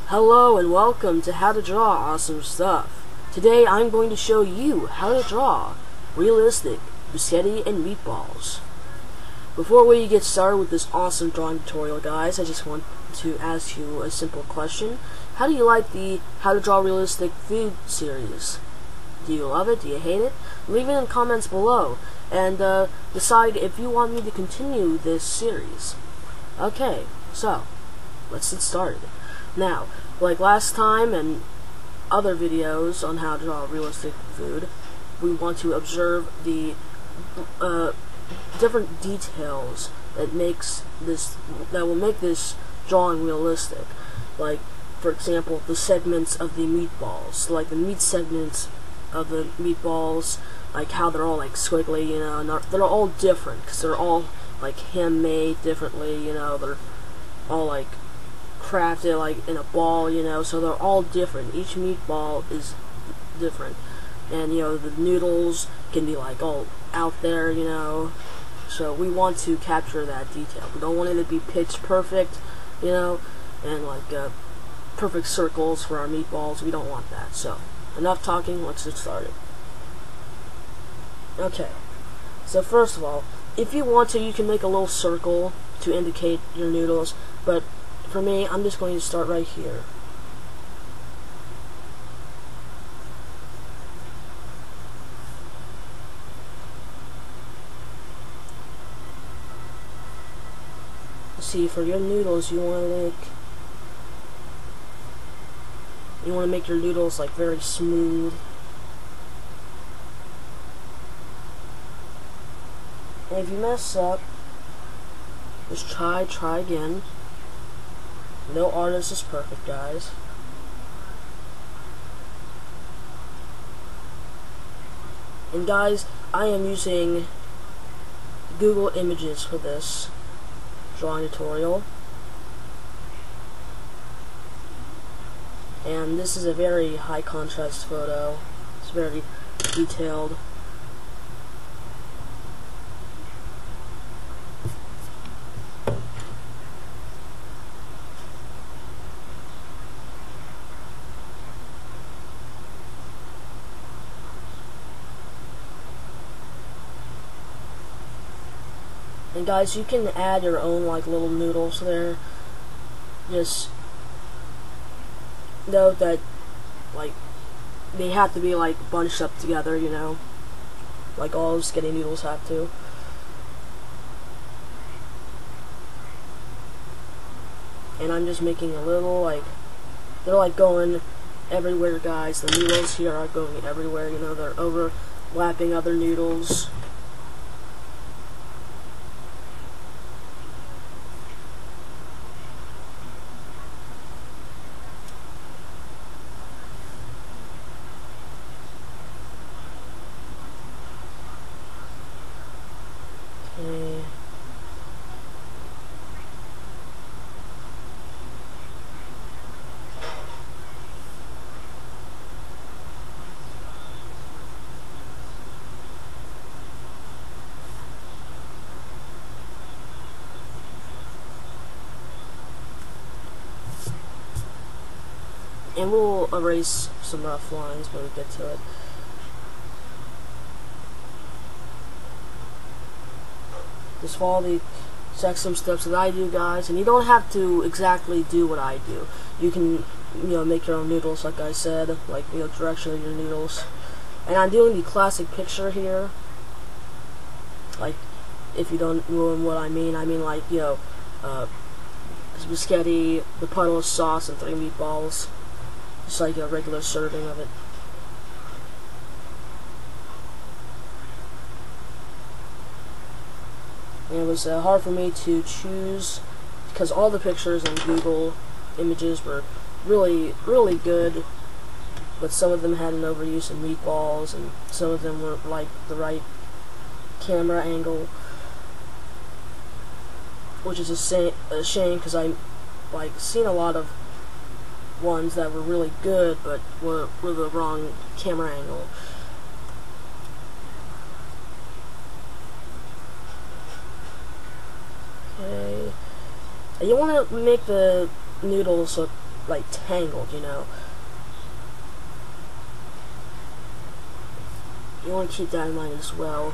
Hello and welcome to How to Draw Awesome Stuff. Today I'm going to show you how to draw realistic spaghetti and meatballs. Before we get started with this awesome drawing tutorial, guys, I just want to ask you a simple question. How do you like the How to Draw Realistic Food series? Do you love it? Do you hate it? Leave it in the comments below and decide if you want me to continue this series. Okay, so let's get started. Now, like last time and other videos on how to draw realistic food, we want to observe the different details that will make this drawing realistic. Like, for example, the segments of the meatballs, like the meat segments of the meatballs, like how they're all like squiggly, you know, and they're all different because they're all like handmade differently, you know, they're all like crafted like in a ball, you know, so they're all different. Each meatball is different, and you know, the noodles can be like all out there, you know, so we want to capture that detail. We don't want it to be pitch perfect, you know, and like perfect circles for our meatballs. We don't want that. So enough talking, let's get started. Okay, so first of all, if you want to, you can make a little circle to indicate your noodles, but for me, I'm just going to start right here. See, for your noodles, you want to make your noodles like very smooth. And if you mess up, just try again. No artist is perfect, guys. And guys, I am using Google Images for this drawing tutorial. And this is a very high contrast photo. It's very detailed. And guys, you can add your own like little noodles there. Just note that like they have to be like bunched up together, you know, like all spaghetti noodles have to. And I'm just making a little like, they're like going everywhere, guys. The noodles here are going everywhere, you know, they're overlapping other noodles. Okay. And we'll erase some rough lines when we get to it. Just follow the exact same steps that I do, guys, and you don't have to exactly do what I do. You can, you know, make your own noodles, like I said, like, you know, direction of your noodles. And I'm doing the classic picture here. Like, if you don't know what I mean like, you know, spaghetti, the puddle of sauce, and 3 meatballs. Just like a regular serving of it. And it was hard for me to choose because all the pictures on Google Images were really, really good, but some of them had an overuse of meatballs, and some of them were like the right camera angle, which is a shame because I like seen a lot of ones that were really good but were the wrong camera angle. Okay. You want to make the noodles look like tangled, you know. You want to keep that in mind as well.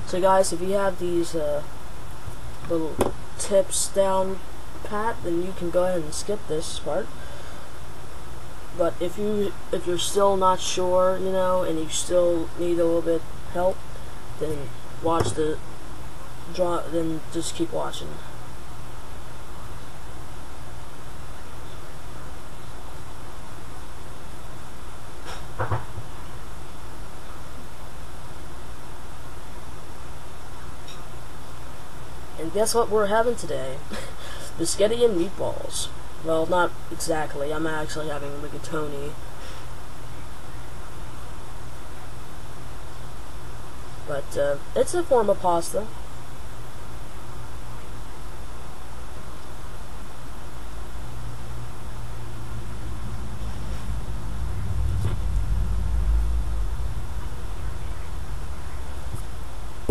So guys, if you have these little tips down pat, then you can go ahead and skip this part. But if you're still not sure, you know, and you still need a little bit help, then watch the draw. Then just keep watching. And guess what we're having today? Biscotti and meatballs. Well, not exactly. I'm actually having rigatoni. But it's a form of pasta.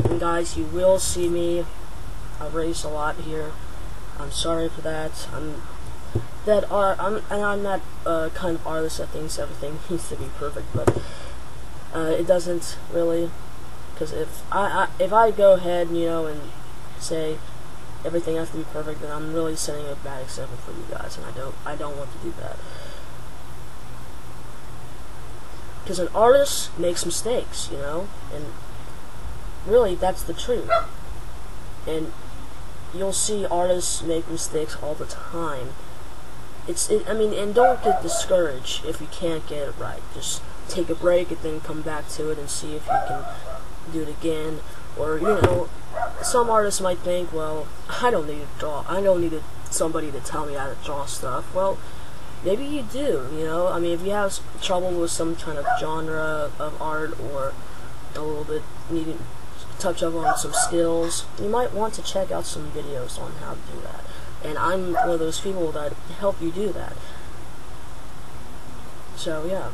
And guys, you will see me erase a lot here. I'm sorry for that. I'm not kind of artist that thinks everything needs to be perfect, but it doesn't really. Because if I go ahead, you know, and say everything has to be perfect, then I'm really setting a bad example for you guys, and I don't want to do that. Because an artist makes mistakes, you know, and really that's the truth. And you'll see artists make mistakes all the time. I mean, and don't get discouraged if you can't get it right. Just take a break and then come back to it and see if you can do it again. Or, you know, some artists might think, well, I don't need to draw. I don't need somebody to tell me how to draw stuff. Well, maybe you do, you know. I mean, if you have trouble with some kind of genre of art, or a little bit needing touch up on some skills, you might want to check out some videos on how to do that. And I'm one of those people that help you do that. So yeah.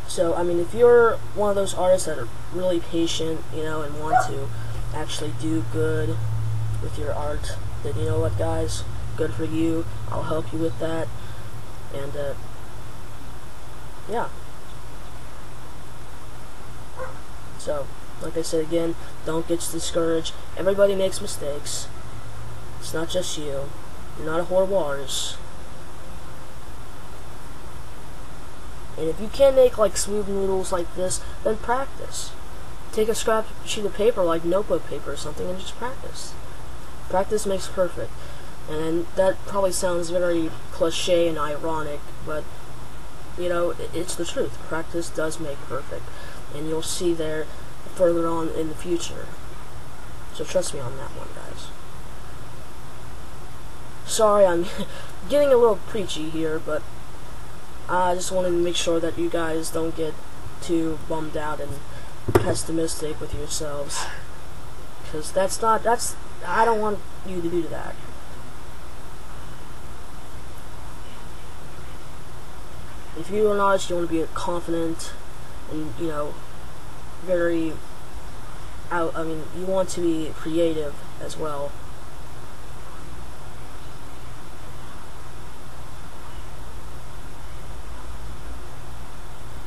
So I mean, if you're one of those artists that are really patient, you know, and want to actually do good with your art, then you know what, guys, good for you. I'll help you with that. And yeah. So, like I said again, don't get discouraged. Everybody makes mistakes. It's not just you. You're not a horrible artist. And if you can't make like smooth noodles like this, then practice. Take a scrap sheet of paper, like notebook paper or something, and just practice. Practice makes perfect. And that probably sounds very cliche and ironic, but you know, it's the truth. Practice does make perfect. And you'll see there further on in the future. So trust me on that one, guys. Sorry, I'm getting a little preachy here, but I just wanted to make sure that you guys don't get too bummed out and pessimistic with yourselves. Because I don't want you to do that. If you're an artist, you want to be confident and, you know, you want to be creative as well.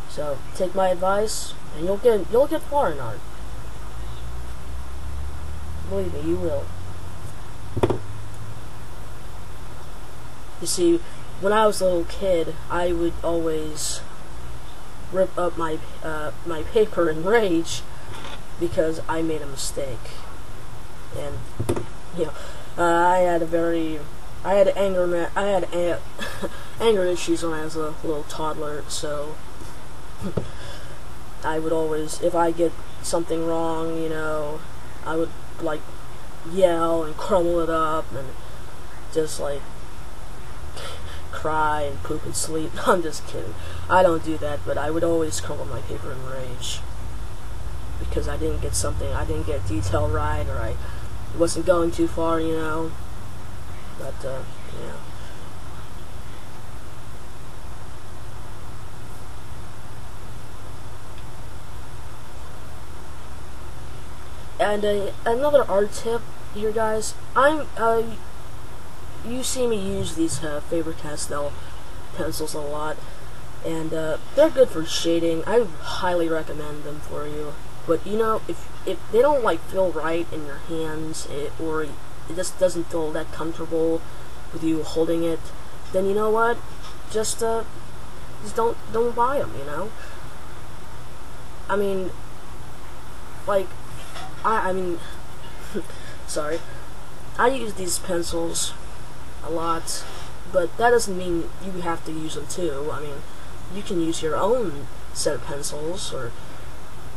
So take my advice, and you'll get far in art. Believe me, you will. You see, when I was a little kid, I would always rip up my my paper in rage because I made a mistake, and You know, I had anger issues when I was a little toddler, so I would always, if I get something wrong, you know, I would like yell and crumble it up and just like cry and poop and sleep. I'm just kidding. I don't do that, but I would always crumble my paper in rage because I didn't get detail right, or I wasn't going too far, you know. But yeah. And another art tip here, guys. You see me use these Faber-Castell pencils a lot, and they're good for shading. I highly recommend them for you. But you know, if they don't like feel right in your hands, or it just doesn't feel that comfortable with you holding it, then you know what? Just don't buy them. You know. I mean, like. I mean, sorry. I use these pencils a lot, but that doesn't mean you have to use them too. I mean, you can use your own set of pencils, or,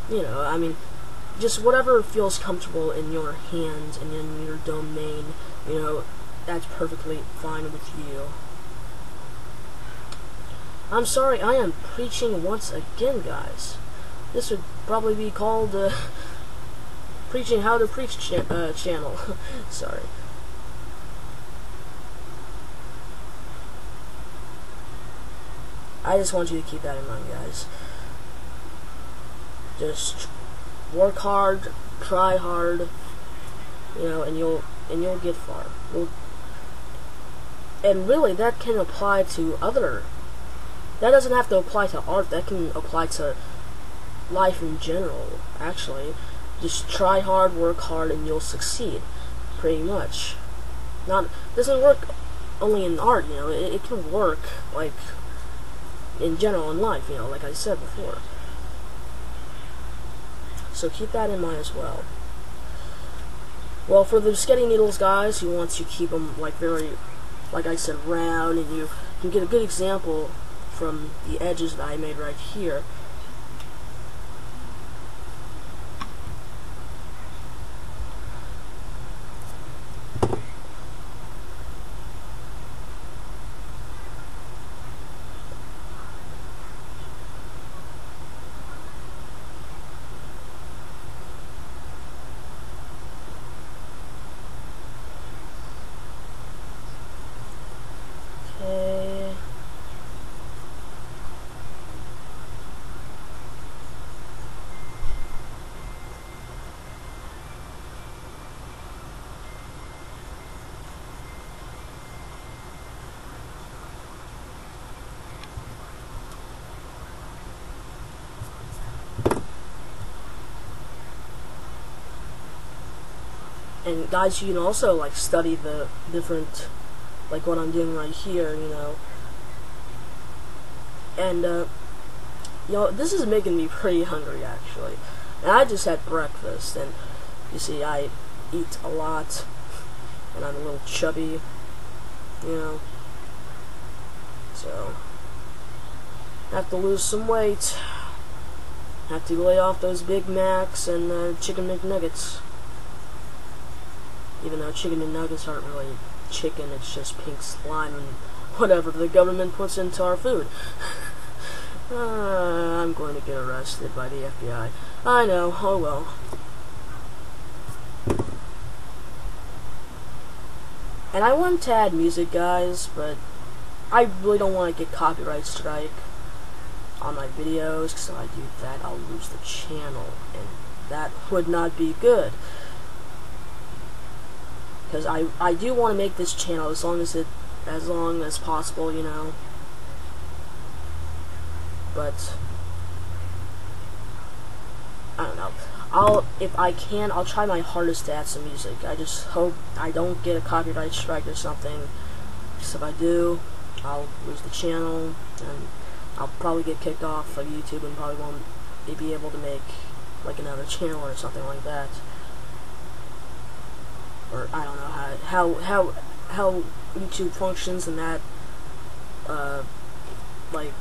you know, I mean, just whatever feels comfortable in your hand and in your domain, you know, that's perfectly fine with you. I'm sorry, I am preaching once again, guys. This would probably be called, Preaching How to Preach channel. Sorry. I just want you to keep that in mind, guys. Just work hard, try hard, you know, and you'll get far. And really, that can apply to other. That doesn't have to apply to art. That can apply to life in general. Actually. Just try hard, work hard, and you'll succeed, pretty much. Doesn't work only in art, you know. It can work like in general in life, you know, like I said before. So keep that in mind as well. Well, for the sketching needles, guys, you want to keep them like very, like I said, round, and you can get a good example from the edges that I made right here. And guys, you can also like study the different, like what I'm doing right here, you know. And you know, this is making me pretty hungry actually. And I just had breakfast, and you see, I eat a lot, and I'm a little chubby, you know. So have to lose some weight. Have to lay off those Big Macs and Chicken McNuggets. Even though chicken and nuggets aren't really chicken, it's just pink slime and whatever the government puts into our food. I'm going to get arrested by the FBI. I know, oh well. And I want to add music, guys, but I really don't want to get copyright strike on my videos, because if I do that, I'll lose the channel, and that would not be good. Because I do want to make this channel as long as possible, you know. But I don't know. If I can, I'll try my hardest to add some music. I just hope I don't get a copyright strike or something. Because if I do, I'll lose the channel, and I'll probably get kicked off of YouTube and probably won't be able to make like another channel or something like that. or I don't know how YouTube functions in that like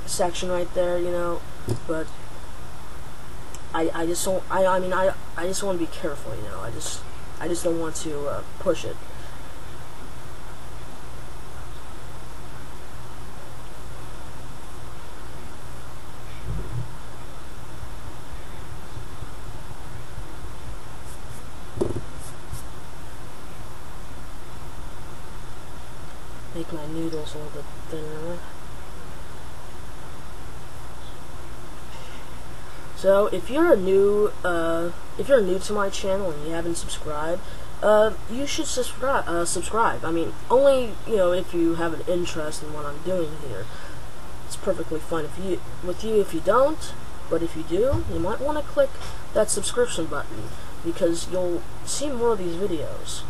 section right there, you know. But I just don't. I mean I just want to be careful, you know. I just don't want to push it. Make my noodles a little bit thinner. So if you're new to my channel and you haven't subscribed, you should subscribe. I mean, only, you know, if you have an interest in what I'm doing here. It's perfectly fine with you if you don't, but if you do, you might want to click that subscription button because you'll see more of these videos.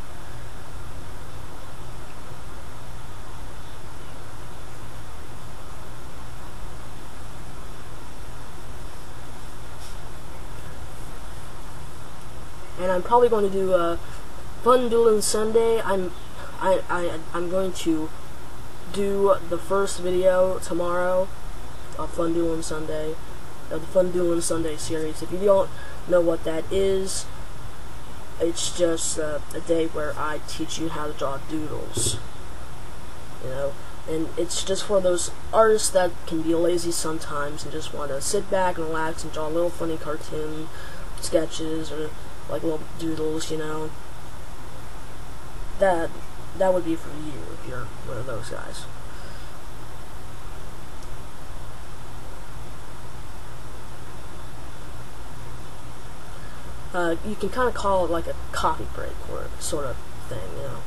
And I'm probably going to do Fun Dueling Sunday. I'm going to do the first video tomorrow of Fun Dueling Sunday, of the Fun Dueling Sunday series. If you don't know what that is, it's just a day where I teach you how to draw doodles. You know, and it's just for those artists that can be lazy sometimes and just want to sit back and relax and draw little funny cartoon sketches or like little doodles, you know. That would be for you if you're one of those guys. You can kind of call it like a coffee break or sort of thing, you know.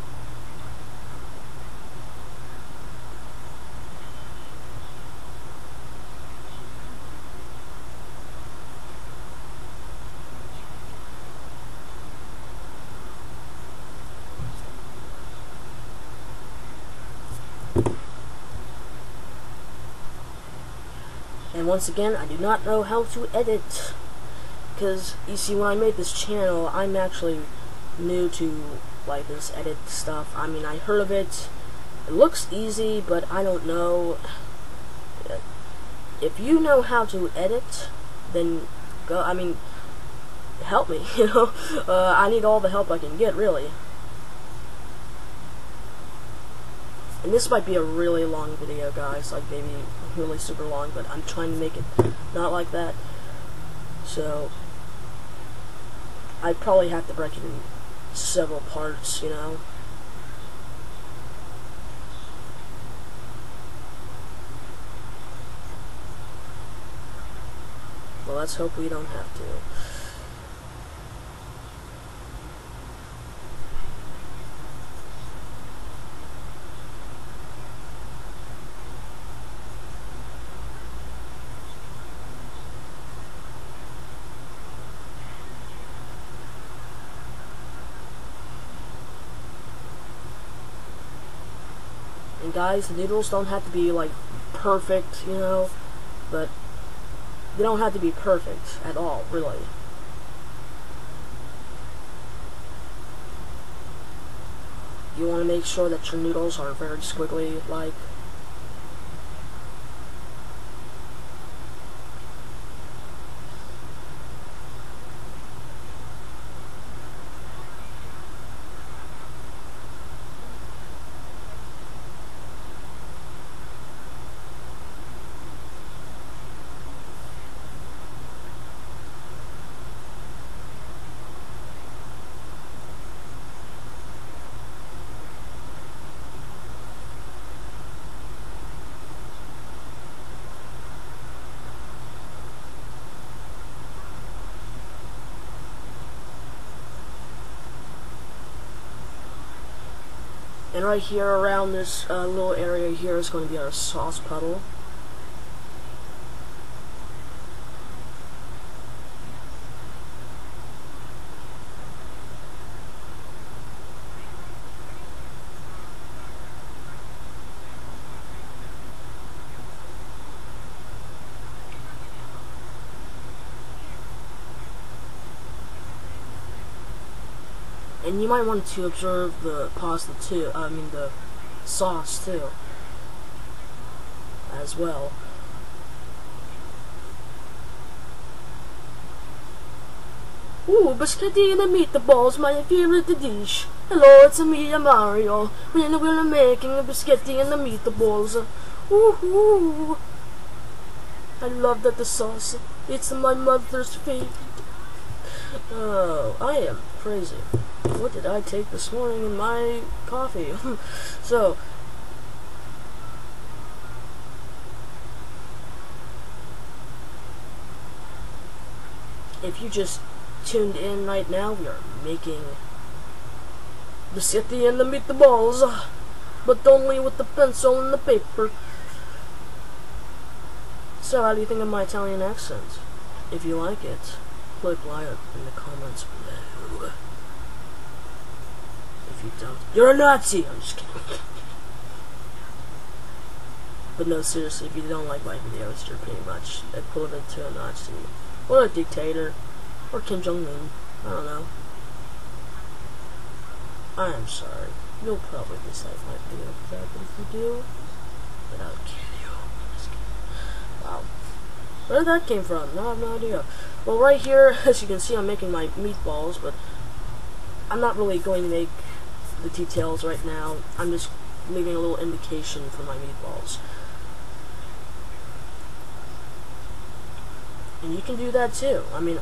And once again, I do not know how to edit, because you see, when I made this channel, I'm actually new to like this edit stuff. I mean, I heard of it. It looks easy, but I don't know. If you know how to edit, then go. I mean, help me. You know, I need all the help I can get, really. And this might be a really long video, guys, like maybe really super long, but I'm trying to make it not like that. So I probably have to break it in several parts, you know. Well, let's hope we don't have to. And guys, the noodles don't have to be like perfect, you know, but they don't have to be perfect at all, really. You want to make sure that your noodles are very squiggly, like. And right here around this little area here is going to be our sauce puddle. And you might want to observe the pasta too, I mean the sauce too, as well. Ooh, biscotti and meatballs, my favorite dish. Hello, it's me, Mario. We're making a biscotti and the meatballs. Ooh, I love that the sauce. It's my mother's favorite. Oh, I am crazy. What did I take this morning in my coffee? So, if you just tuned in right now, we are making the city and the meatballs, but only with the pencil and the paper. So, how do you think of my Italian accent? If you like it, click like in the comments below. If you don't, you're a Nazi! I'm just kidding. But no, seriously, if you don't like my videos, you're pretty much equivalent to a Nazi. Or a dictator. Or Kim Jong-un. I don't know. I am sorry. You'll probably dislike my video for that, but if you do, then I'll kill you. I'm just kidding. Wow. Where did that came from? No, I have no idea. Well, right here, as you can see, I'm making my meatballs, but I'm not really going to make the details right now. I'm just leaving a little indication for my meatballs. And you can do that too. I mean,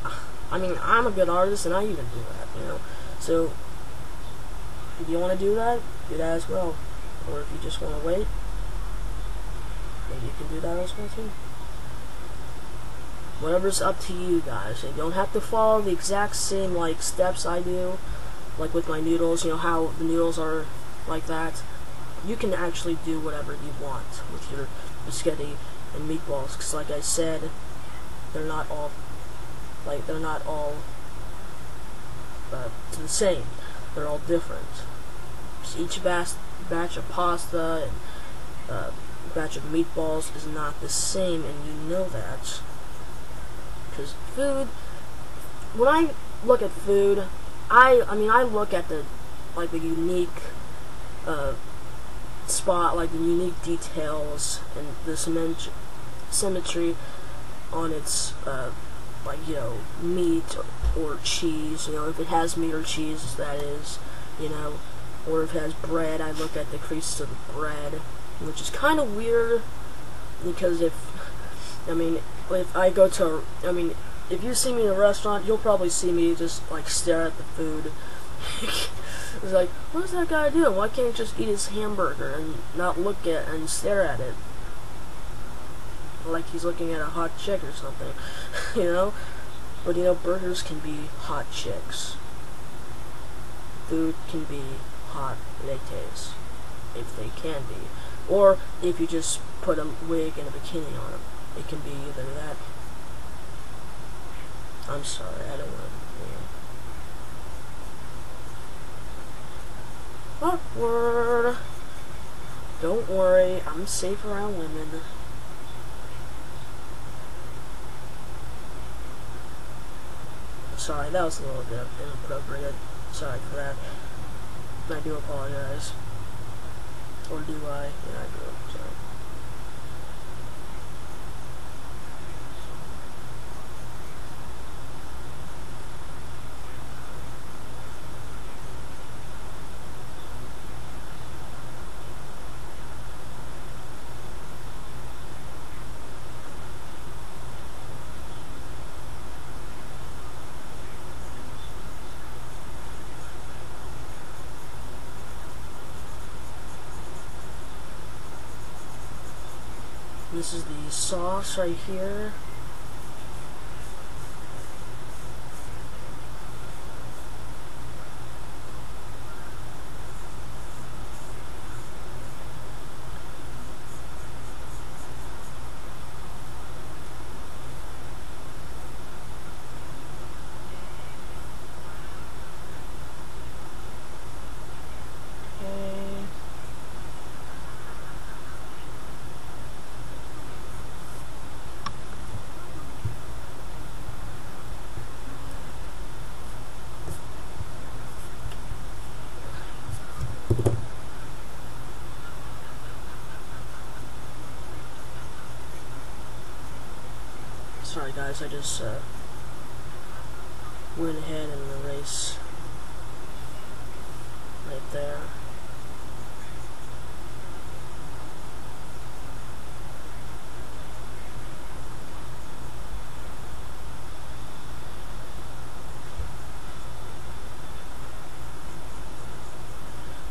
I'm a good artist, and I even do that, you know. So, if you want to do that as well. Or if you just want to wait, maybe you can do that as well too. Whatever's up to you guys. You don't have to follow the exact same like steps I do, like with my noodles. You know how the noodles are like that. You can actually do whatever you want with your biscotti and meatballs. Because like I said, they're not all the same. They're all different. So each batch of pasta and batch of meatballs is not the same, and you know that. Because food, when I look at food, I look at the unique spot, like the unique details and the symmetry on its meat or cheese. You know, if it has meat or cheese, that is, you know, or if it has bread, I look at the creases of the bread, which is kind of weird because if I go to, if you see me in a restaurant, you'll probably see me just like stare at the food. It's like, what's that guy doing? Why can't he just eat his hamburger and not look at and stare at it? Like he's looking at a hot chick or something, you know? But you know, burgers can be hot chicks. Food can be hot lattes, if they can be. Or if you just put a wig and a bikini on them, it can be either that. I'm sorry, I don't want to. Awkward. Don't worry, I'm safe around women. Sorry, that was a little bit inappropriate. Sorry for that. I do apologize. Or do I? Yeah, I do. Sorry. This is the sauce right here. sorry guys, I just went ahead and erased right there.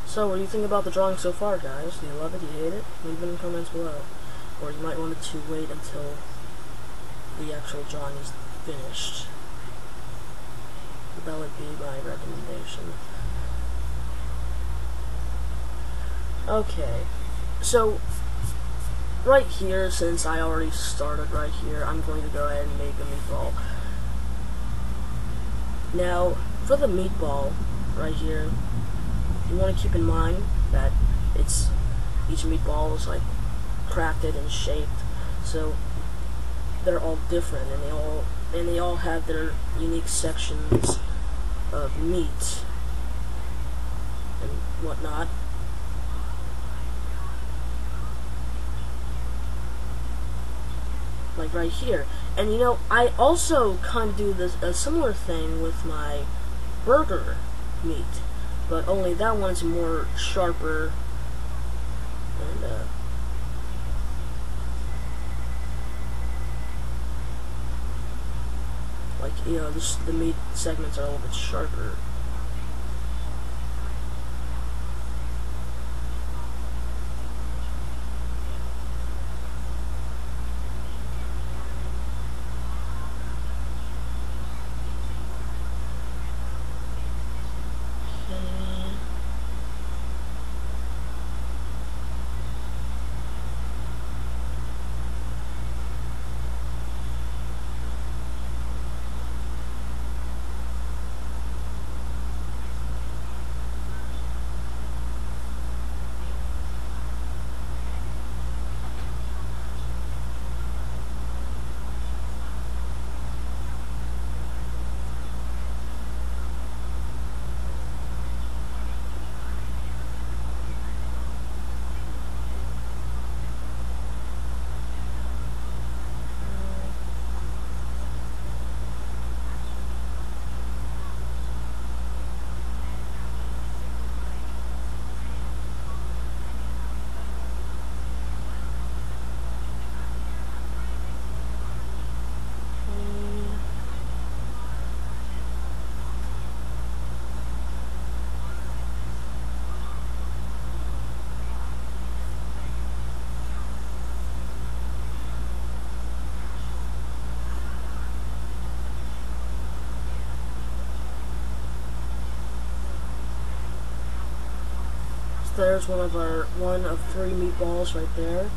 So, what do you think about the drawing so far, guys? Do you love it? Do you hate it? Leave it in the comments below. Or you might want to wait until the actual drawing is finished. That would be my recommendation. Okay, so right here, since I already started right here, I'm going to go ahead and make a meatball. Now, for the meatball right here, you want to keep in mind that each meatball is like crafted and shaped, so they're all different, and they all have their unique sections of meat and whatnot. Like right here. And you know, I also kind of do a similar thing with my burger meat, but only that one's more sharper and like, you know, the meat segments are a little bit sharper. There's one of 3 meatballs right there.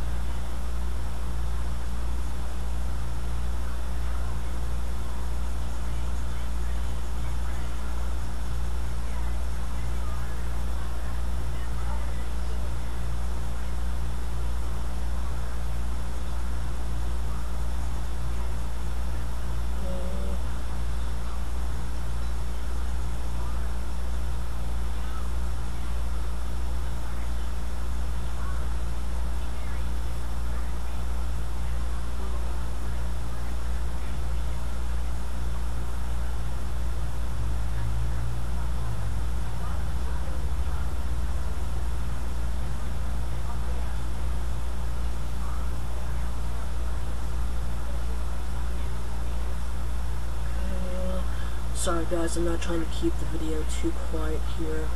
Sorry guys, I'm not trying to keep the video too quiet here.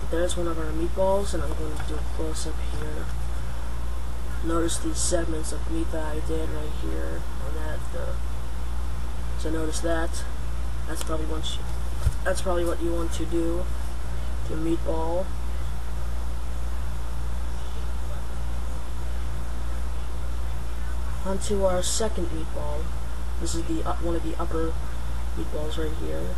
But there's one of our meatballs, and I'm going to do a close-up here. Notice these segments of meat that I did right here on that. So notice that. That's probably what you want to do to a meatball. Onto our second meatball. This is the one of the upper meatballs right here.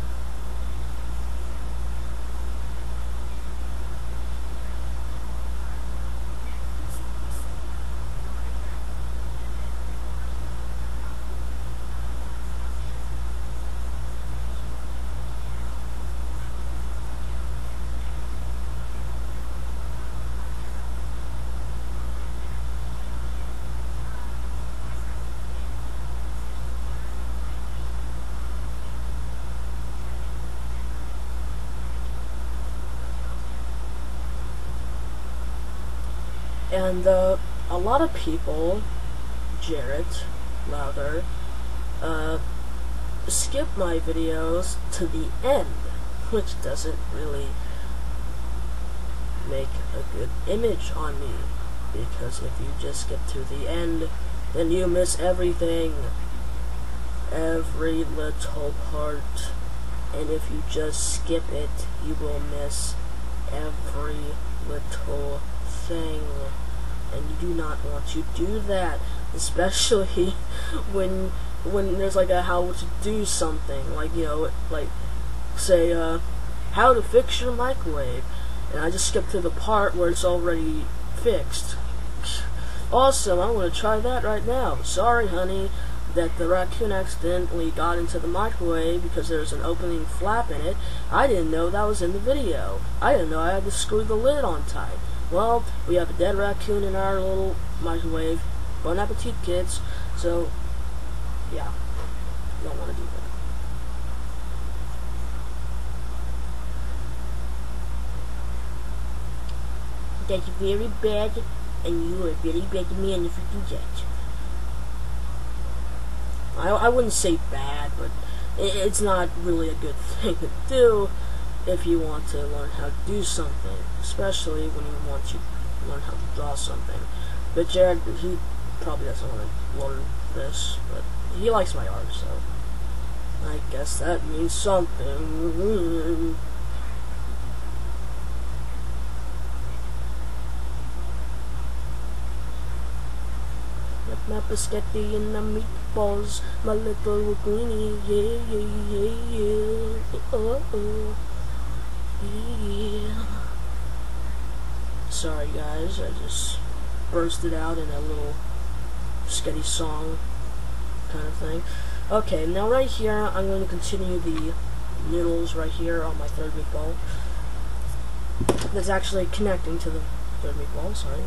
And a lot of people, Jarrett, Louder, skip my videos to the end, which doesn't really make a good image on me, because if you just get to the end, then you miss everything, every little part, and if you just skip it, you will miss every little thing, and you do not want to do that, especially when there's like a how to do something, like, you know, like, say, how to fix your microwave, and I just skip to the part where it's already fixed. Awesome, I'm gonna try that right now. Sorry, honey, that the raccoon accidentally got into the microwave because there's an opening flap in it. I didn't know that was in the video. I didn't know I had to screw the lid on tight. Well, we have a dead raccoon in our little microwave. Bon appetit, kids. So, yeah, you don't want to do that. That's very bad, and you are a very bad man if you do that. I wouldn't say bad, but it's not really a good thing to do if you want to learn how to do something, especially when you want to learn how to draw something. But Jared, he probably doesn't want to learn this, but he likes my art, so I guess that means something. My biscotti and my meatballs, my little greenie, yeah, yeah, yeah, yeah, oh, yeah. Sorry guys, I just bursted out in a little sketty song kind of thing. Okay, now right here, I'm going to continue the noodles right here on my third meatball. That's actually connecting to the third meatball, sorry.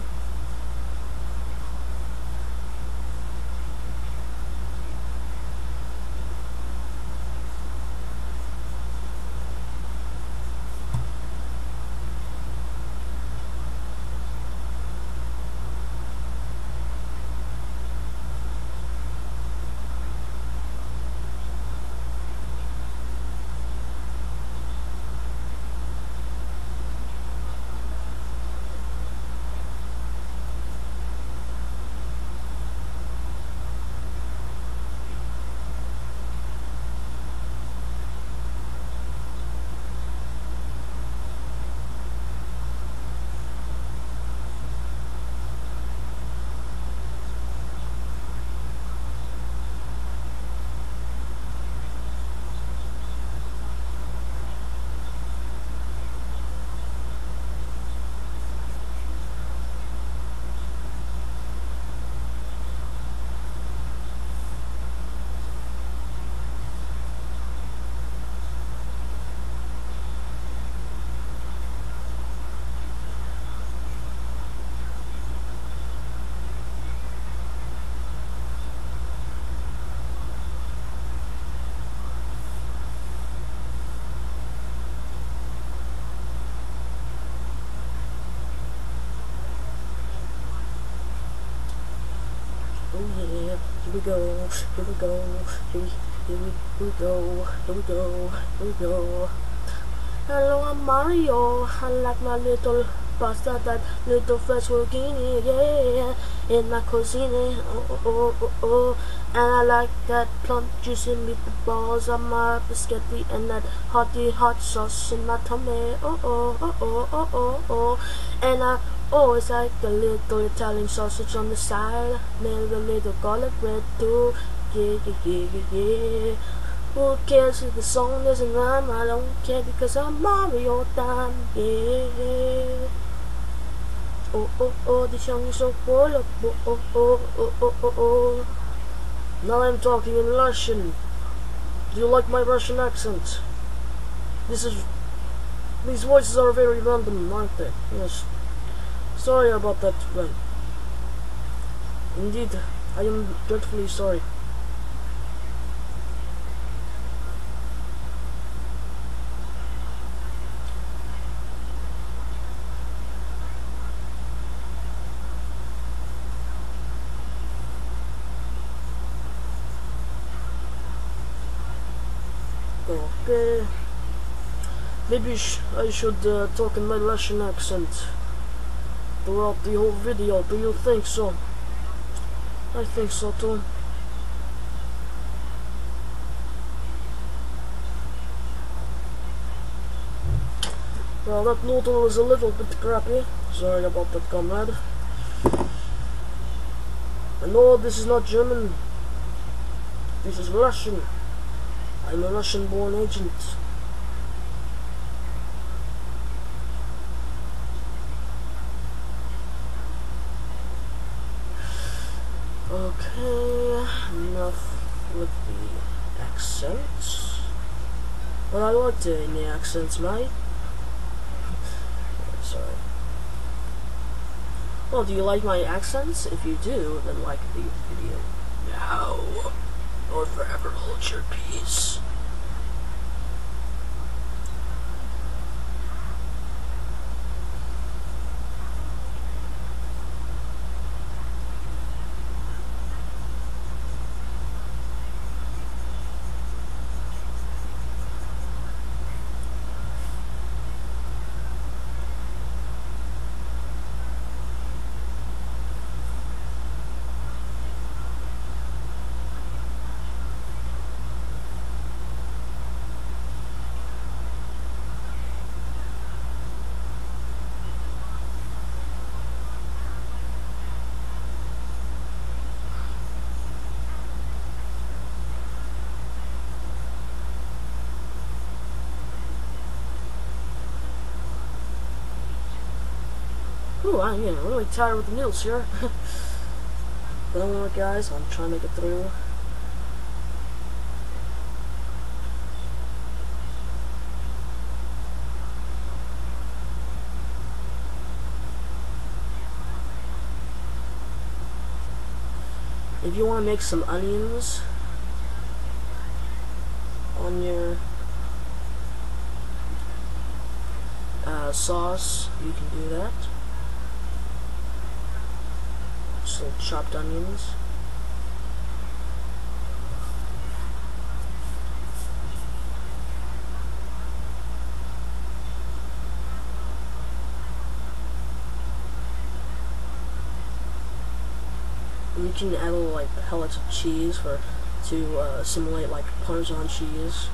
Here we go, here we go, here we go, here we go, here we go. Hello, I'm Mario. I like my little pasta, that little fresh zucchini, yeah, in my cuisine, oh, oh, oh, oh. And I like that plump, juicy meatballs on my biscotti, and that hearty hot sauce in my tummy, oh, oh, oh, oh, oh, oh, oh. And I always like a little Italian sausage on the side, maybe a little garlic bread too, yeah, yeah, yeah, yeah, yeah. Who cares if the song doesn't rhyme? I don't care because I'm Mario time, yeah, yeah. Oh, oh, oh, the song is so full of oh, oh, oh, oh, oh, oh, oh. Now I'm talking in Russian. Do you like my Russian accent? These voices are very random, aren't they? Yes. Sorry about that, friend. Indeed, I am dreadfully sorry. maybe I should talk in my Russian accent throughout the whole video. Do you think so? I think so too. Well, that noodle is a little bit crappy. Sorry about that, comrade. And no, this is not German. This is Russian. I'm a Russian-born agent. Okay, enough with the accents. But I like doing the accents, mate. Sorry. Well, do you like my accents? If you do, then like the video now, or forever hold your peace. Ooh, I'm getting really tired with the meals here. But don't worry, guys, I'm trying to make it through. If you want to make some onions on your sauce, you can do that. Just little chopped onions. And you can add little like pellets of cheese to simulate like Parmesan cheese.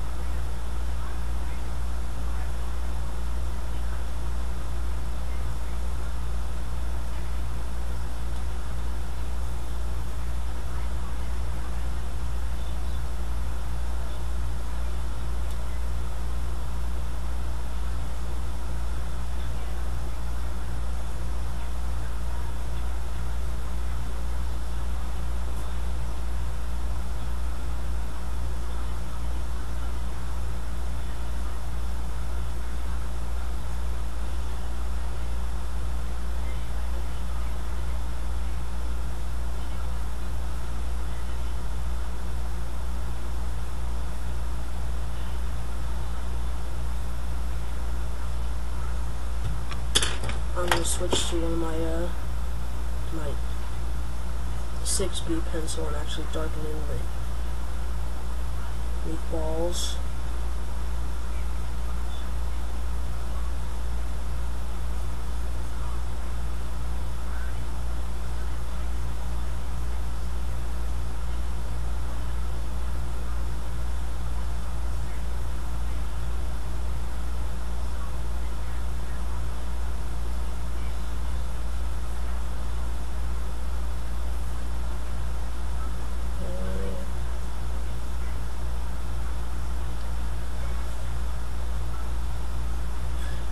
I'm gonna switch to one of my my 6B pencil and actually darken in the meatballs.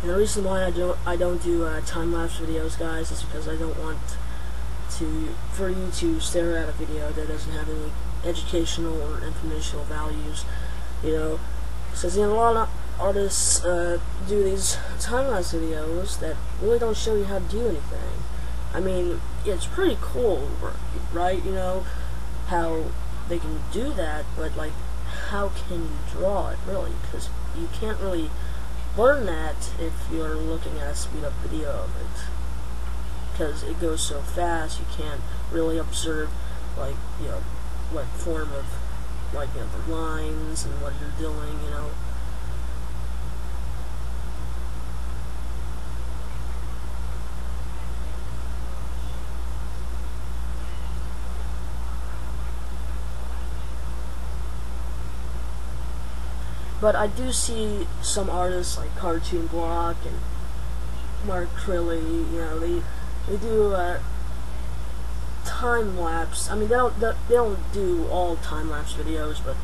And the reason why I don't do time-lapse videos, guys, is because I don't want for you to stare at a video that doesn't have any educational or informational values, you know. Because a lot of artists do these time-lapse videos that really don't show you how to do anything. I mean, it's pretty cool, right? You know how they can do that, but like, how can you draw it really? Because you can't really learn that if you're looking at a speed up video of it, because it goes so fast you can't really observe, like, you know, what form of, like, you know, the lines and what you're doing, you know. But I do see some artists like Cartoon Block and Mark Crilly, you know, they do time lapse. I mean, they don't do all time lapse videos, but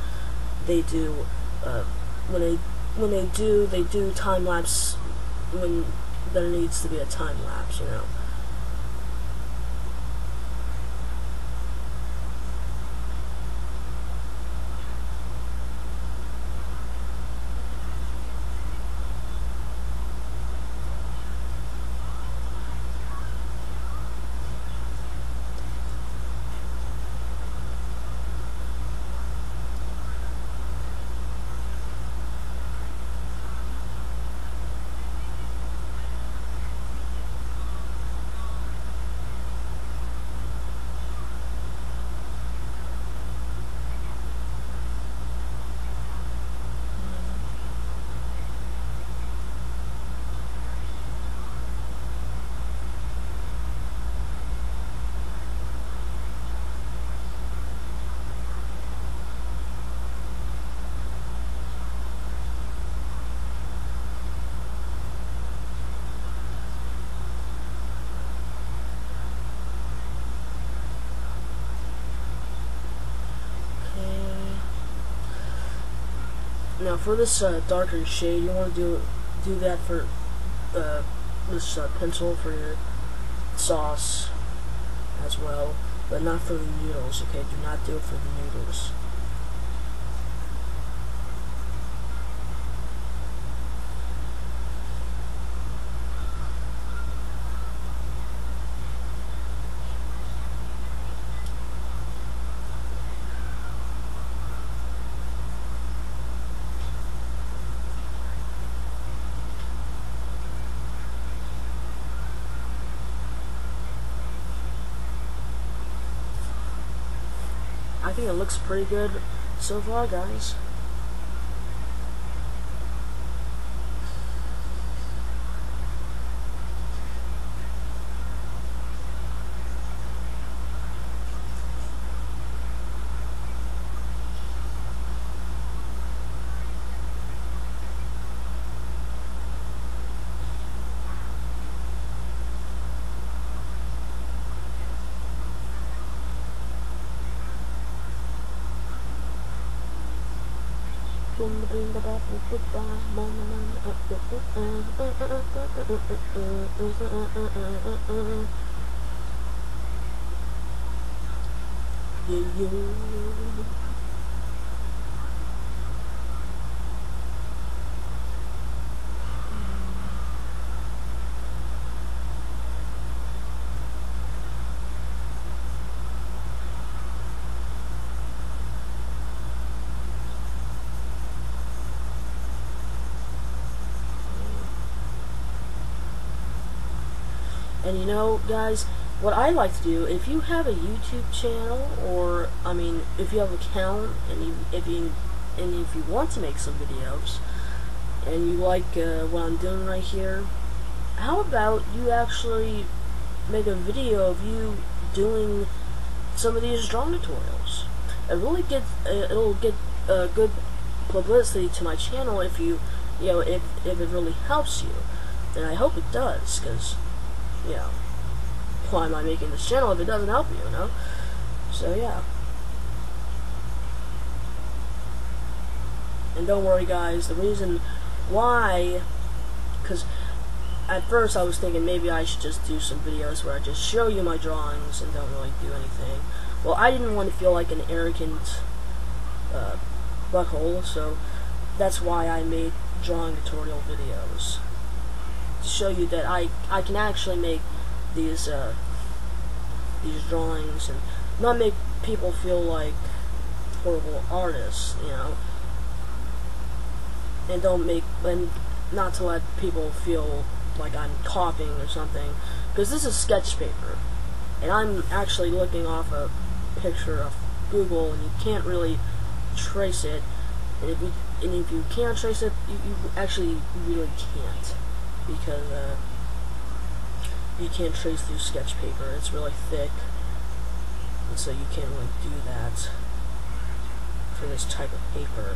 they do. When they do time lapse when there needs to be a time lapse, you know. Now for this darker shade, you want to do that for this pencil for your sauce as well, but not for the noodles. Okay, do not do it for the noodles. I think it looks pretty good so far, guys. And you know, guys, what I like to do, if you have a YouTube channel, or I mean, if you have an account, and if you want to make some videos, and you like what I'm doing right here, how about you actually make a video of you doing some of these drawing tutorials? It'll get good publicity to my channel if if it really helps you, and I hope it does, because yeah, why am I making this channel if it doesn't help you, you know? So yeah. And don't worry, guys, the reason why, because at first I was thinking maybe I should just do some videos where I just show you my drawings and don't really do anything. Well, I didn't want to feel like an arrogant butthole, so that's why I made drawing tutorial videos. To show you that I can actually make these drawings and not make people feel like horrible artists, you know, and not to let people feel like I'm copying or something, because this is sketch paper, and I'm actually looking off a picture of Google, and you can't really trace it, and if you can't trace it, you actually really can't. Because you can't trace through sketch paper. It's really thick, and so you can't really do that for this type of paper.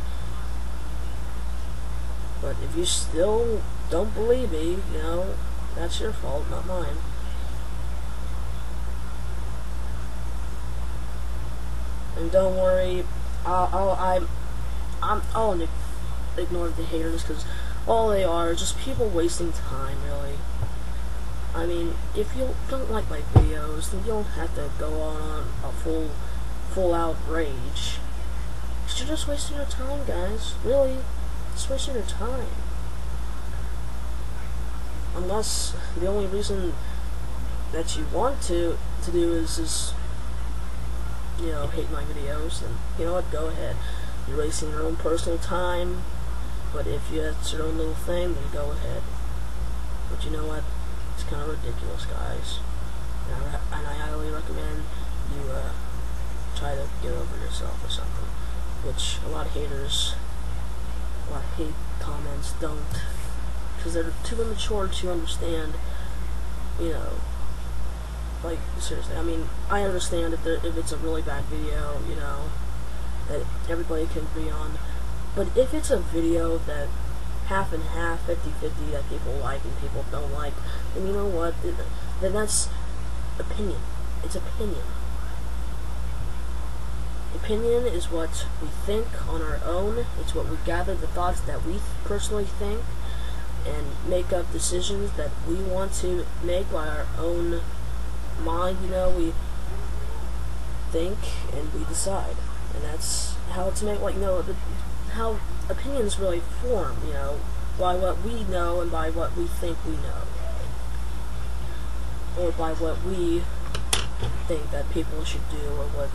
But if you still don't believe me, you know, that's your fault, not mine. And don't worry, I'll ignore the haters, because all they are is just people wasting time, really. I mean, if you don't like my videos, then you don't have to go on a full out rage. You're just wasting your time, guys. Really, just wasting your time. Unless the only reason that you want to do is just, you know, hate my videos, and you know what, go ahead. You're wasting your own personal time, but if it's your own little thing, then go ahead. But you know what, it's kind of ridiculous, guys, and I highly recommend you try to get over yourself or something, which a lot of haters, a lot of hate comments don't, because they're too immature to understand, you know. Like, seriously, I mean, I understand if it's a really bad video, you know, that everybody can agree on, but if it's a video that half and half, 50-50, that people like and people don't like, then you know what, then that's opinion. It's opinion. Opinion is what we think on our own. It's what we gather the thoughts that we personally think, and make up decisions that we want to make by our own mind. You know, we think and we decide, and that's how it's made. Like, you know, how opinions really form, you know, by what we know and by what we think we know, or by what we think that people should do, or what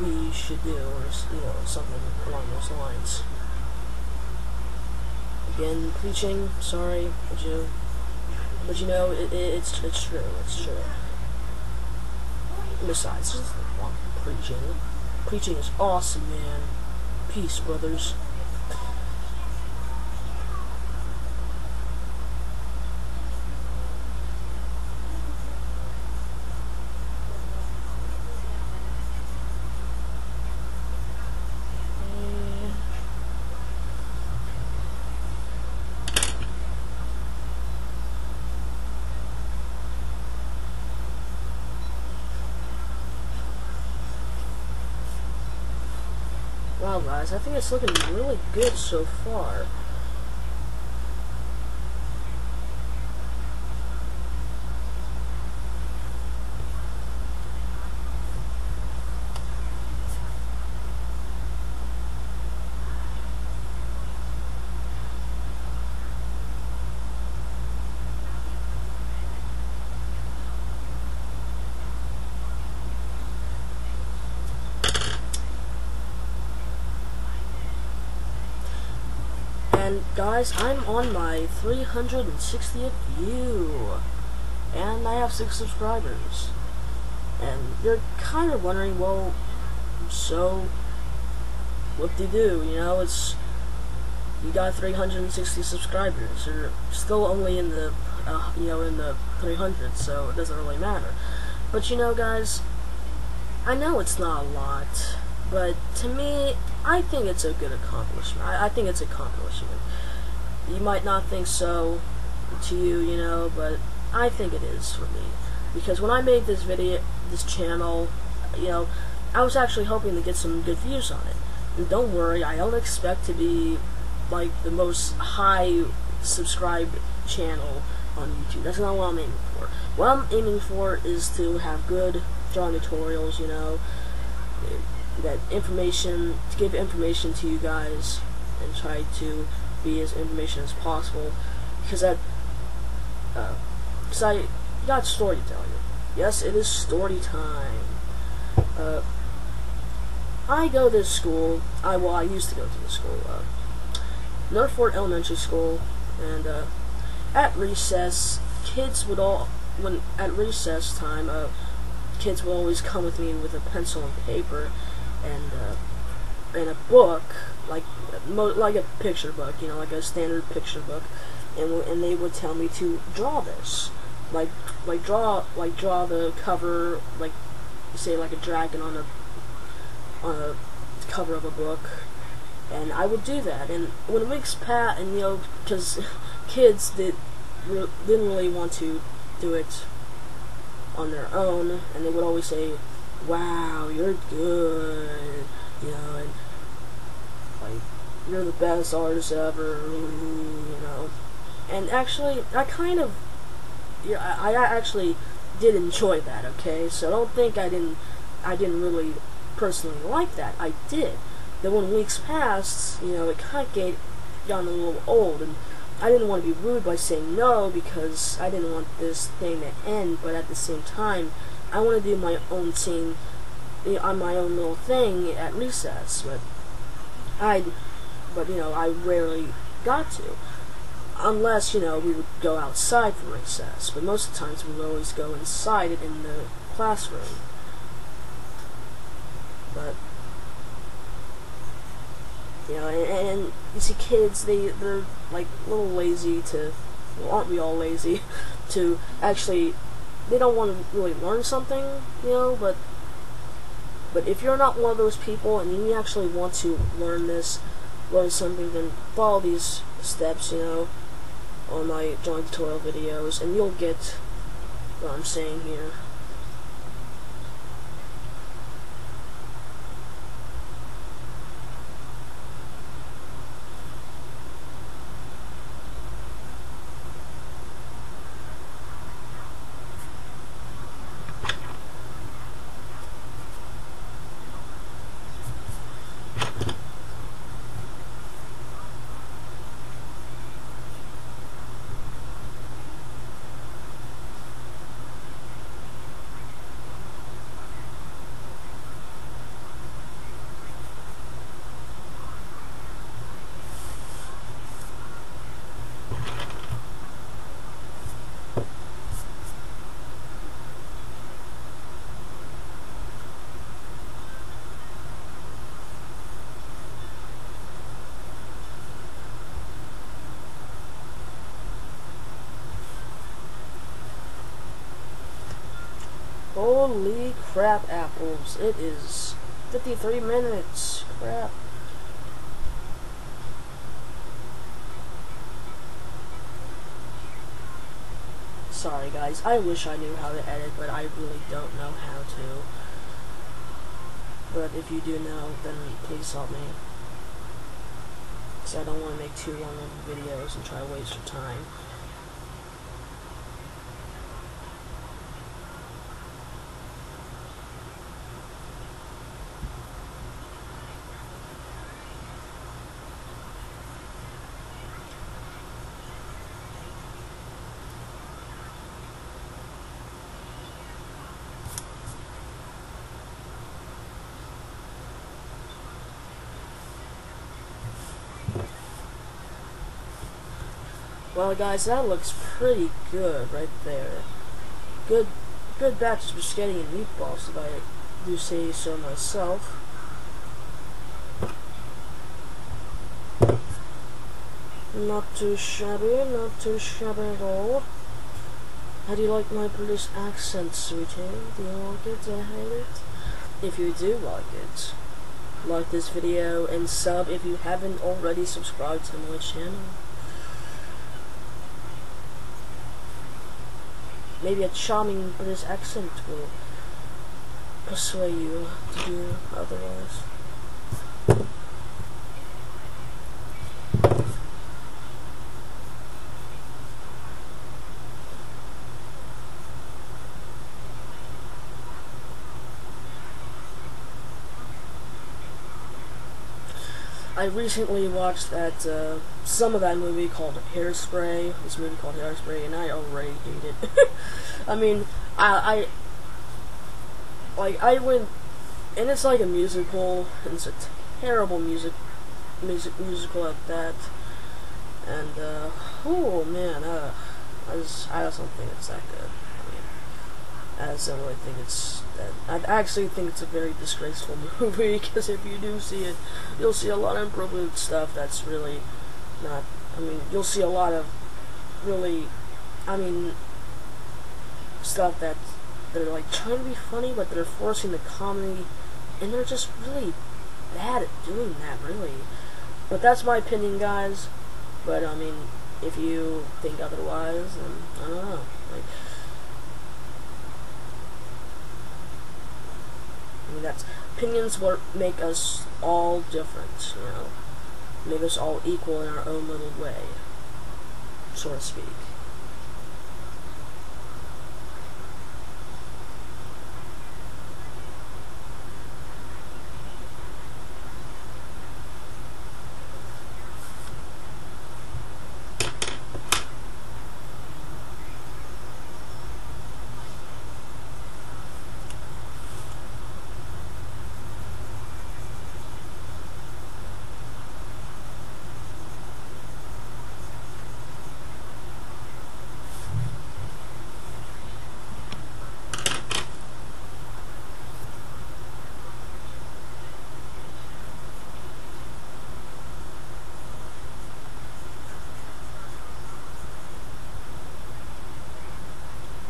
we should do, or, you know, something along those lines. Again, preaching, sorry, but you know, it's true, it's true. Besides, there's nothing wrong with preaching. Preaching is awesome, man. Peace, brothers. Wow, guys, I think it's looking really good so far. And guys, I'm on my 360th view, and I have 6 subscribers. And you're kind of wondering, well, so what do you do? You know, you got 360 subscribers. You're still only in the you know, in the 300s, so it doesn't really matter. But you know, guys, I know it's not a lot, but to me, I think it's a good accomplishment. I think it's an accomplishment. You might not think so to you, you know, but I think it is for me. Because when I made this video, this channel, you know, I was actually hoping to get some good views on it. And don't worry, I don't expect to be like the most high subscribed channel on YouTube. That's not what I'm aiming for. What I'm aiming for is to have good drawing tutorials, you know, that information, to give information to you guys, and try to be as information as possible, because I got a story to tell you. Yes, it is story time. I go to school, I used to go to the school, Northford Elementary School, and at recess, at recess time, kids would always come with me with a pencil and paper, and a book, like a picture book, you know, like a standard picture book, and they would tell me to draw this, like draw the cover, like say like a dragon on a cover of a book, and I would do that. And when weeks pass, and because kids didn't really want to do it on their own, and they would always say, "Wow, you're good," and like, "You're the best artist ever," And actually, I actually did enjoy that. Okay, so don't think I didn't really personally like that. I did. Then when weeks passed, it kind of gotten a little old, and I didn't want to be rude by saying no because I didn't want this thing to end. But at the same time, I want to do my own thing, on my own little thing at recess. But I rarely got to. Unless, we would go outside for recess. But most of the times we would always go inside it in the classroom. But, and you see kids, they're like a little lazy to, well, aren't we all lazy, to actually, they don't want to really learn something, but if you're not one of those people and you actually want to learn something, then follow these steps, on my drawing tutorial videos, and you'll get what I'm saying here. Holy crap, apples. It is 53 minutes. Crap. Sorry guys, I wish I knew how to edit, but I really don't know how to. But if you do know, then please help me. Because I don't want to make too long of videos and try to waste your time. Well guys, that looks pretty good right there. Good batch of spaghetti and meatballs, if I do say so myself. Not too shabby at all. How do you like my British accent, sweetie? Do you like it? Do you hate it? If you do like it, like this video and sub if you haven't already subscribed to my channel. Maybe a charming British accent will persuade you to do otherwise. I recently watched some of that movie called Hairspray. This movie called Hairspray, and I already hate it. I mean, I went, and it's like a musical, and it's a terrible musical at that. And oh man, I just don't think it's that good. I just don't really think it's that. I actually think it's a very disgraceful movie, because if you do see it, you'll see a lot of improvement stuff that's really not. I mean, you'll see a lot of really, stuff that they're like trying to be funny, but they're forcing the comedy, and they're just really bad at doing that. Really, But that's my opinion, guys. But I mean, if you think otherwise, then I don't know. Like, I mean, that's opinions what make us all different, you know, make us all equal in our own little way, so to speak.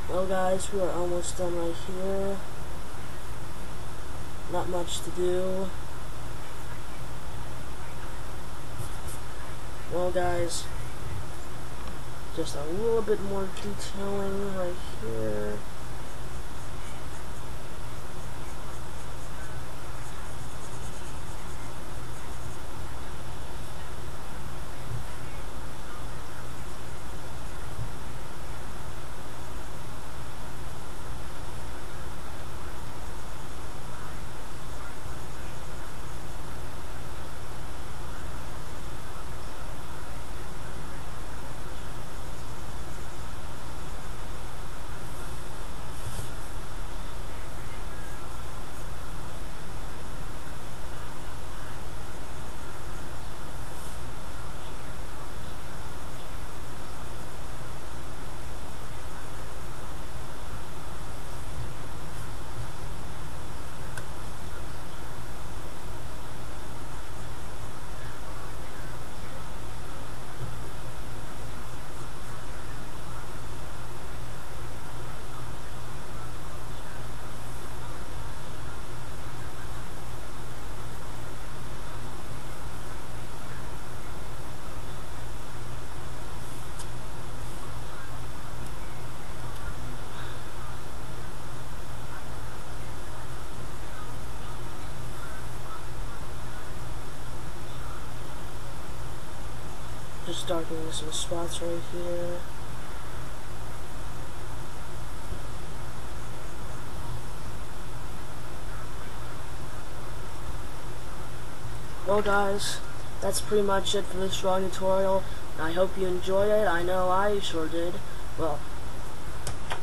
Well, guys, we are almost done right here. Not much to do. Well, guys, just a little bit more detailing right here. Just darkening some spots right here. Well, guys, that's pretty much it for this drawing tutorial. I hope you enjoyed it. I know I sure did. Well,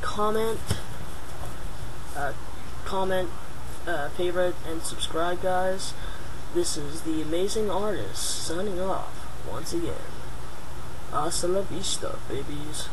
comment, favorite, and subscribe, guys. This is the Amazing Artist signing off once again. Hasta la vista, babies.